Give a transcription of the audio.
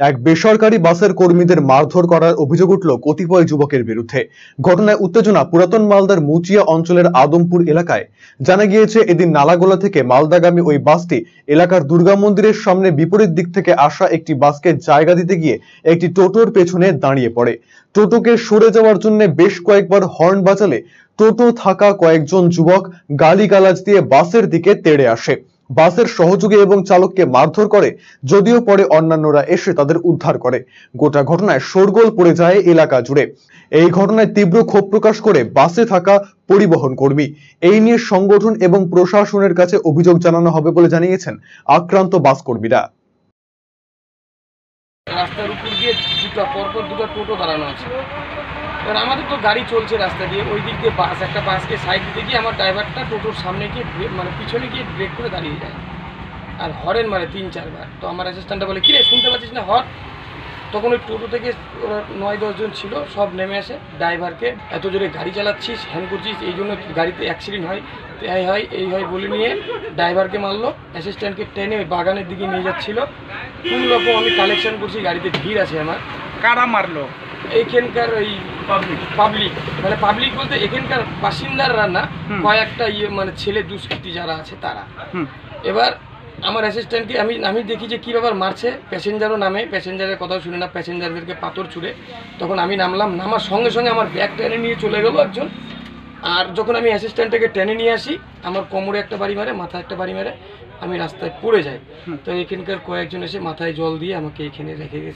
এক বেসরকারি বাসের কর্মীদের মারধর করার অভিযোগ উঠল কতিপয় যুবকের বিরুদ্ধে। ঘটনায় উত্তেজনা পুরাতন মালদার মুচিয়া অঞ্চলের আদমপুর এলাকায়। জানা গিয়েছে, এদিন নালাগোলা থেকে মালদাগামী ওই বাসটি এলাকার দুর্গা মন্দিরের সামনে বিপরীত দিক থেকে আসা একটি বাসকে জায়গা দিতে গিয়ে একটি টোটোর পেছনে দাঁড়িয়ে পড়ে। টোটোকে সরে যাওয়ার জন্য বেশ কয়েকবার হর্ন বাজালে টোটো থাকা কয়েকজন যুবক গালিগালাজ দিয়ে বাসের দিকে তেড়ে আসে। বাসের সহযোগী এবং চালককে মারধর করে, যদিও পরে অন্যান্যরা এসে তাদের উদ্ধার করে। গোটা ঘটনায় শোরগোল পড়ে যায় এলাকা জুড়ে। এই ঘটনায় তীব্র ক্ষোভ প্রকাশ করে বাসে থাকা পরিবহন কর্মী। এই নিয়ে সংগঠন এবং প্রশাসনের কাছে অভিযোগ জানানো হবে বলে জানিয়েছেন আক্রান্ত বাস কর্মীরা। রাস্তার উপর দিয়ে পরপর দুটো টোটো দাঁড়ানো আছে। এবার আমাদের তো গাড়ি চলছে রাস্তা দিয়ে, ওই দিক দিয়ে একটা বাসকে সাইড দিতে গিয়ে আমার ড্রাইভারটা টোটোর সামনে গিয়ে পিছনে গিয়ে ব্রেক করে দাঁড়িয়ে যায় আর হরেন মারে 3-4 বার। তো আমার অ্যাসিস্ট্যান্টটা বলে, কিরে শুনতে পাচ্ছিস না, হর। তখন ওই টোটো থেকে ওরা 9-10 জন ছিল, সব নেমে আসে। ড্রাইভারকে এত জোরে গাড়ি চালাচ্ছিস, হ্যান করছিস, এই জন্য গাড়িতে অ্যাক্সিডেন্ট হয়, এই হয় বলে নিয়ে ড্রাইভারকে মারলো। অ্যাসিস্ট্যান্টকে টেনে ওই বাগানের দিকে নিয়ে যাচ্ছিল। কোনো রকম আমি কালেকশন করছি, গাড়িতে ভিড় আছে আমার। কারা মারলো? এইখানকার ওই পাবলিক বলতে এখানকার বাসিন্দারা না, কয়েকটা ছেলে দুষ্কৃতী যারা আছে তারা। এবার আমার অ্যাসিস্ট্যান্টকে আমি দেখি যে কী ব্যাপার, মারছে। প্যাসেঞ্জারও নামে, প্যাসেঞ্জারের কথাও শুনে না, প্যাসেঞ্জারদেরকে পাথর ছুড়ে। তখন আমি নামলাম, নামার সঙ্গে সঙ্গে আমার ব্যাগ টেনে নিয়ে চলে গেলো একজন। আর যখন আমি অ্যাসিস্ট্যান্টটাকে টেনে নিয়ে আসি, আমার কোমরে একটা বাড়ি মারে, মাথায় একটা বাড়ি মারে, আমি রাস্তায় পড়ে যাই। তো এখানকার কয়েকজন এসে মাথায় জল দিয়ে আমাকে এখানে রেখে গেছে।